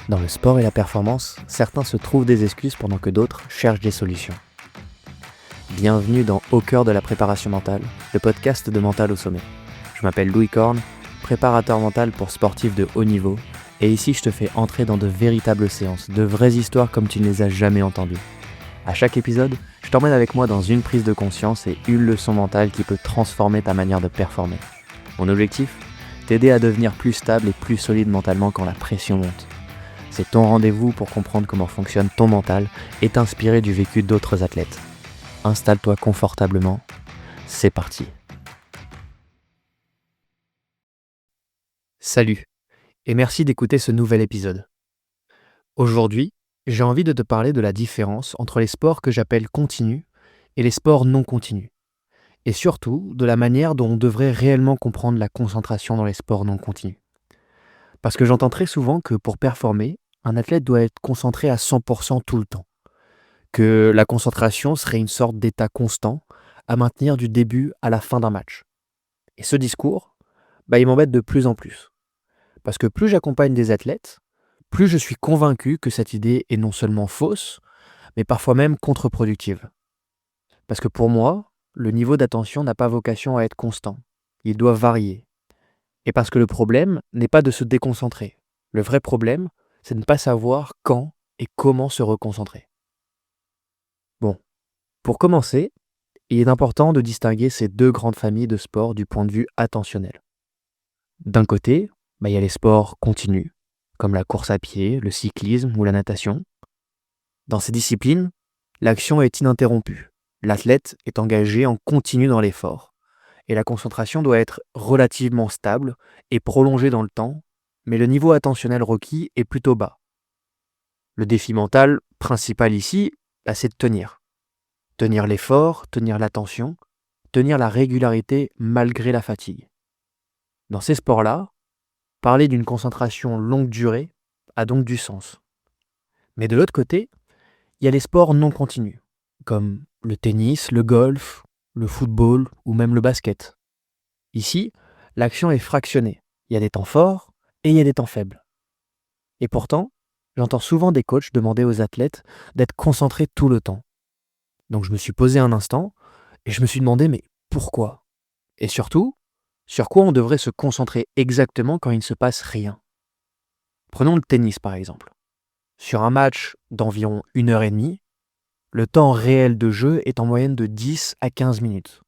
Dans le sport et la performance, certains se trouvent des excuses pendant que d'autres cherchent des solutions. Bienvenue dans Au cœur de la préparation mentale, le podcast de Mental au sommet. Je m'appelle Louis Korn, préparateur mental pour sportifs de haut niveau, et ici je te fais entrer dans de véritables séances, de vraies histoires comme tu ne les as jamais entendues. À chaque épisode, je t'emmène avec moi dans une prise de conscience et une leçon mentale qui peut transformer ta manière de performer. Mon objectif ? T'aider à devenir plus stable et plus solide mentalement quand la pression monte. C'est ton rendez-vous pour comprendre comment fonctionne ton mental et t'inspirer du vécu d'autres athlètes. Installe-toi confortablement, c'est parti. Salut, et merci d'écouter ce nouvel épisode. Aujourd'hui, j'ai envie de te parler de la différence entre les sports que j'appelle continus et les sports non continus. Et surtout, de la manière dont on devrait réellement comprendre la concentration dans les sports non continus. Parce que j'entends très souvent que pour performer, un athlète doit être concentré à 100% tout le temps. Que la concentration serait une sorte d'état constant à maintenir du début à la fin d'un match. Et ce discours, il m'embête de plus en plus. Parce que plus j'accompagne des athlètes, plus je suis convaincu que cette idée est non seulement fausse, mais parfois même contre-productive. Parce que pour moi, le niveau d'attention n'a pas vocation à être constant. Il doit varier. Et parce que le problème n'est pas de se déconcentrer. Le vrai problème, c'est de ne pas savoir quand et comment se reconcentrer. Bon, pour commencer, il est important de distinguer ces deux grandes familles de sports du point de vue attentionnel. D'un côté, il y a les sports continus, comme la course à pied, le cyclisme ou la natation. Dans ces disciplines, l'action est ininterrompue. L'athlète est engagé en continu dans l'effort. Et la concentration doit être relativement stable et prolongée dans le temps, mais le niveau attentionnel requis est plutôt bas. Le défi mental principal ici, c'est de tenir. Tenir l'effort, tenir l'attention, tenir la régularité malgré la fatigue. Dans ces sports-là, parler d'une concentration longue durée a donc du sens. Mais de l'autre côté, il y a les sports non continus, comme le tennis, le golf, le football ou même le basket. Ici, l'action est fractionnée. Il y a des temps forts et il y a des temps faibles. Et pourtant, j'entends souvent des coachs demander aux athlètes d'être concentrés tout le temps. Donc je me suis posé un instant et je me suis demandé mais pourquoi ? Et surtout, sur quoi on devrait se concentrer exactement quand il ne se passe rien ? Prenons le tennis par exemple. Sur un match d'environ 1h30, le temps réel de jeu est en moyenne de 10 à 15 minutes.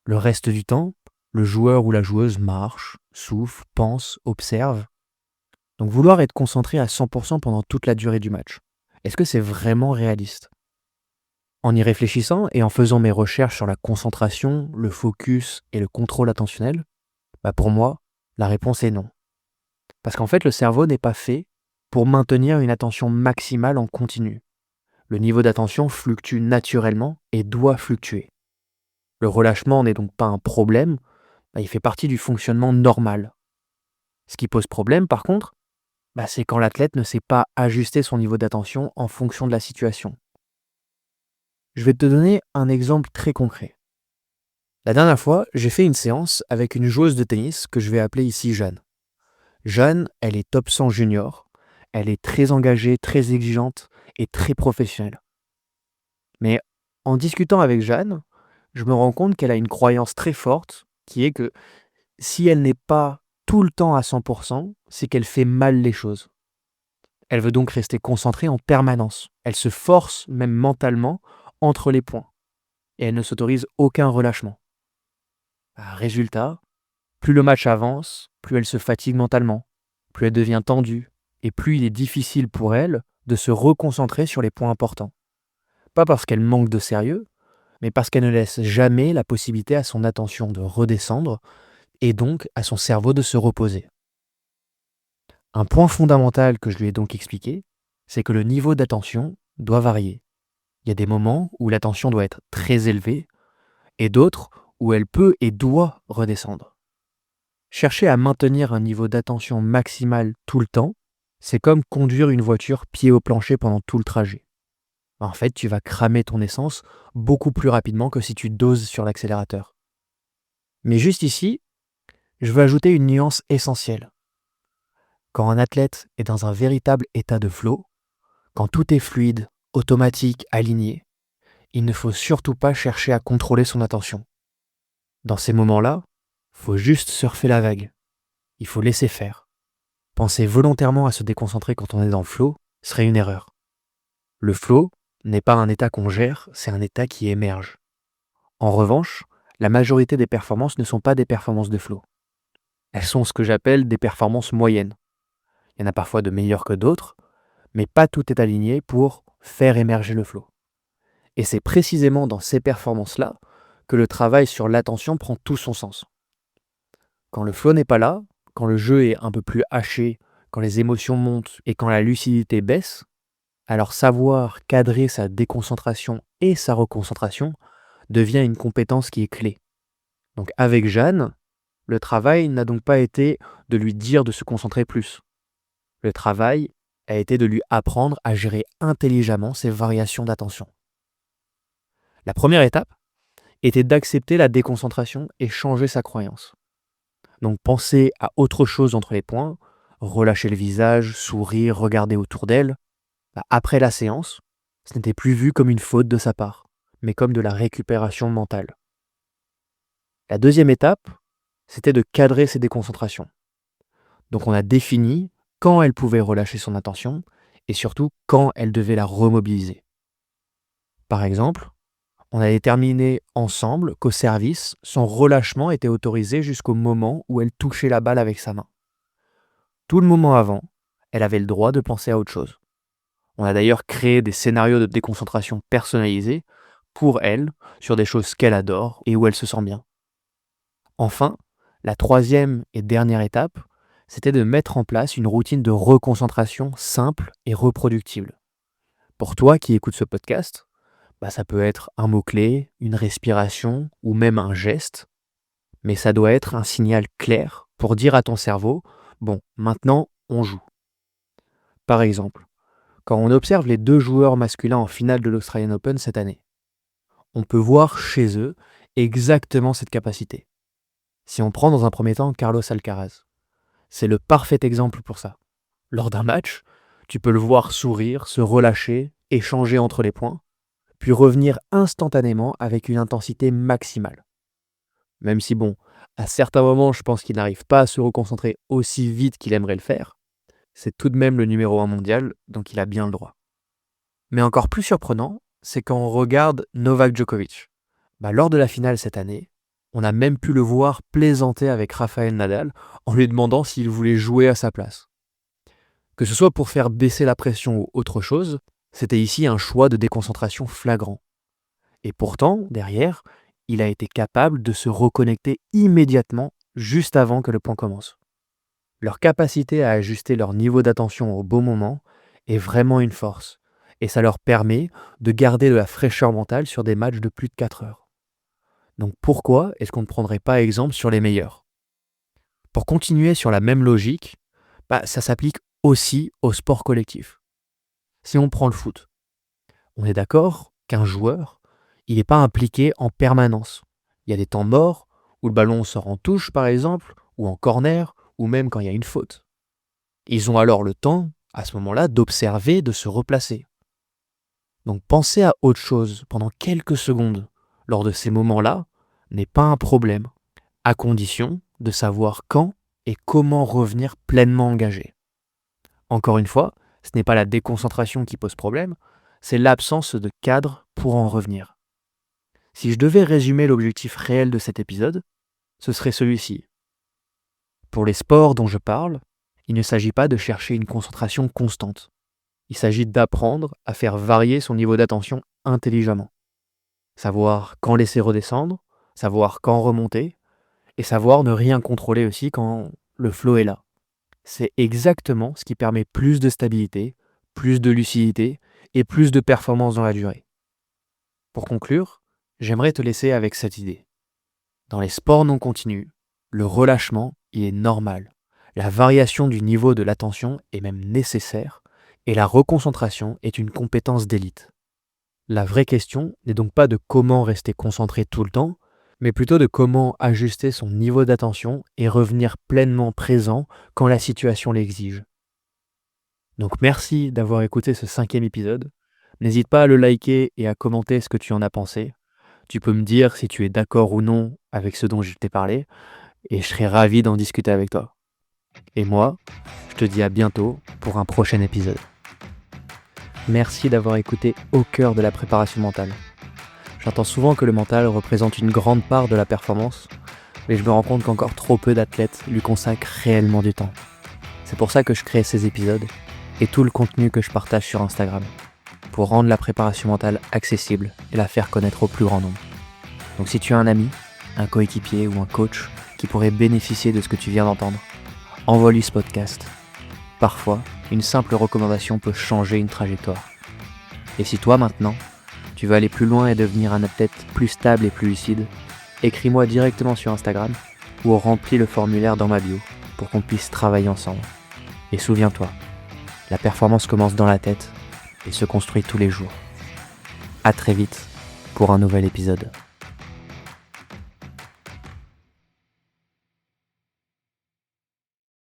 Le reste du temps, le joueur ou la joueuse marche, souffle, pense, observe. Donc vouloir être concentré à 100% pendant toute la durée du match, est-ce que c'est vraiment réaliste ? En y réfléchissant et en faisant mes recherches sur la concentration, le focus et le contrôle attentionnel, pour moi, la réponse est non. Parce qu'en fait, le cerveau n'est pas fait pour maintenir une attention maximale en continu. Le niveau d'attention fluctue naturellement et doit fluctuer. Le relâchement n'est donc pas un problème, il fait partie du fonctionnement normal. Ce qui pose problème, par contre, c'est quand l'athlète ne sait pas ajuster son niveau d'attention en fonction de la situation. Je vais te donner un exemple très concret. La dernière fois, j'ai fait une séance avec une joueuse de tennis que je vais appeler ici Jeanne. Jeanne, elle est top 100 junior, elle est très engagée, très exigeante et très professionnelle. Mais en discutant avec Jeanne, je me rends compte qu'elle a une croyance très forte qui est que si elle n'est pas tout le temps à 100%, c'est qu'elle fait mal les choses. Elle veut donc rester concentrée en permanence. Elle se force, même mentalement, entre les points. Et elle ne s'autorise aucun relâchement. Résultat, plus le match avance, plus elle se fatigue mentalement, plus elle devient tendue, et plus il est difficile pour elle de se reconcentrer sur les points importants. Pas parce qu'elle manque de sérieux, mais parce qu'elle ne laisse jamais la possibilité à son attention de redescendre, et donc à son cerveau de se reposer. Un point fondamental que je lui ai donc expliqué, c'est que le niveau d'attention doit varier. Il y a des moments où l'attention doit être très élevée et d'autres où elle peut et doit redescendre. Chercher à maintenir un niveau d'attention maximal tout le temps, c'est comme conduire une voiture pied au plancher pendant tout le trajet. En fait, tu vas cramer ton essence beaucoup plus rapidement que si tu doses sur l'accélérateur. Mais juste ici, je veux ajouter une nuance essentielle. Quand un athlète est dans un véritable état de flow, quand tout est fluide, automatique, aligné, il ne faut surtout pas chercher à contrôler son attention. Dans ces moments-là, faut juste surfer la vague. Il faut laisser faire. Penser volontairement à se déconcentrer quand on est dans le flow serait une erreur. Le flow n'est pas un état qu'on gère, c'est un état qui émerge. En revanche, la majorité des performances ne sont pas des performances de flow. Elles sont ce que j'appelle des performances moyennes. Il y en a parfois de meilleures que d'autres, mais pas tout est aligné pour faire émerger le flow. Et c'est précisément dans ces performances-là que le travail sur l'attention prend tout son sens. Quand le flow n'est pas là, quand le jeu est un peu plus haché, quand les émotions montent et quand la lucidité baisse, alors savoir cadrer sa déconcentration et sa reconcentration devient une compétence qui est clé. Donc avec Jeanne, le travail n'a donc pas été de lui dire de se concentrer plus. Le travail a été de lui apprendre à gérer intelligemment ses variations d'attention. La première étape était d'accepter la déconcentration et changer sa croyance. Donc penser à autre chose entre les points, relâcher le visage, sourire, regarder autour d'elle. Après la séance, ce n'était plus vu comme une faute de sa part, mais comme de la récupération mentale. La deuxième étape, c'était de cadrer ses déconcentrations. Donc on a défini quand elle pouvait relâcher son attention et surtout quand elle devait la remobiliser. Par exemple, on a déterminé ensemble qu'au service, son relâchement était autorisé jusqu'au moment où elle touchait la balle avec sa main. Tout le moment avant, elle avait le droit de penser à autre chose. On a d'ailleurs créé des scénarios de déconcentration personnalisés pour elle, sur des choses qu'elle adore et où elle se sent bien. Enfin, la troisième et dernière étape, c'était de mettre en place une routine de reconcentration simple et reproductible. Pour toi qui écoutes ce podcast, ça peut être un mot-clé, une respiration ou même un geste, mais ça doit être un signal clair pour dire à ton cerveau, bon, maintenant on joue. Par exemple, quand on observe les 2 joueurs masculins en finale de l'Australian Open cette année, on peut voir chez eux exactement cette capacité. Si on prend dans un premier temps Carlos Alcaraz, c'est le parfait exemple pour ça. Lors d'un match, tu peux le voir sourire, se relâcher, échanger entre les points, puis revenir instantanément avec une intensité maximale. Même si à certains moments, je pense qu'il n'arrive pas à se reconcentrer aussi vite qu'il aimerait le faire, c'est tout de même le numéro 1 mondial, donc il a bien le droit. Mais encore plus surprenant, c'est quand on regarde Novak Djokovic. Lors de la finale cette année, on a même pu le voir plaisanter avec Rafael Nadal en lui demandant s'il voulait jouer à sa place. Que ce soit pour faire baisser la pression ou autre chose, c'était ici un choix de déconcentration flagrant. Et pourtant, derrière, il a été capable de se reconnecter immédiatement juste avant que le point commence. Leur capacité à ajuster leur niveau d'attention au bon moment est vraiment une force, et ça leur permet de garder de la fraîcheur mentale sur des matchs de plus de 4 heures. Donc pourquoi est-ce qu'on ne prendrait pas exemple sur les meilleurs ? Pour continuer sur la même logique, ça s'applique aussi au sport collectif. Si on prend le foot, on est d'accord qu'un joueur, il n'est pas impliqué en permanence. Il y a des temps morts où le ballon sort en touche par exemple, ou en corner, ou même quand il y a une faute. Ils ont alors le temps, à ce moment-là, d'observer, de se replacer. Donc penser à autre chose pendant quelques secondes lors de ces moments-là n'est pas un problème, à condition de savoir quand et comment revenir pleinement engagé. Encore une fois, ce n'est pas la déconcentration qui pose problème, c'est l'absence de cadre pour en revenir. Si je devais résumer l'objectif réel de cet épisode, ce serait celui-ci. Pour les sports dont je parle, il ne s'agit pas de chercher une concentration constante. Il s'agit d'apprendre à faire varier son niveau d'attention intelligemment. Savoir quand laisser redescendre, savoir quand remonter, et savoir ne rien contrôler aussi quand le flow est là. C'est exactement ce qui permet plus de stabilité, plus de lucidité et plus de performance dans la durée. Pour conclure, j'aimerais te laisser avec cette idée. Dans les sports non continus, le relâchement, il est normal. La variation du niveau de l'attention est même nécessaire et la reconcentration est une compétence d'élite. La vraie question n'est donc pas de comment rester concentré tout le temps, mais plutôt de comment ajuster son niveau d'attention et revenir pleinement présent quand la situation l'exige. Donc merci d'avoir écouté ce 5e épisode. N'hésite pas à le liker et à commenter ce que tu en as pensé. Tu peux me dire si tu es d'accord ou non avec ce dont je t'ai parlé, et je serai ravi d'en discuter avec toi. Et moi, je te dis à bientôt pour un prochain épisode. Merci d'avoir écouté Au cœur de la préparation mentale. J'entends souvent que le mental représente une grande part de la performance, mais je me rends compte qu'encore trop peu d'athlètes lui consacrent réellement du temps. C'est pour ça que je crée ces épisodes et tout le contenu que je partage sur Instagram, pour rendre la préparation mentale accessible et la faire connaître au plus grand nombre. Donc si tu as un ami, un coéquipier ou un coach qui pourrait bénéficier de ce que tu viens d'entendre, envoie-lui ce podcast. Parfois, une simple recommandation peut changer une trajectoire. Et si toi maintenant, tu veux aller plus loin et devenir un athlète plus stable et plus lucide, écris-moi directement sur Instagram ou remplis le formulaire dans ma bio pour qu'on puisse travailler ensemble. Et souviens-toi, la performance commence dans la tête et se construit tous les jours. À très vite pour un nouvel épisode.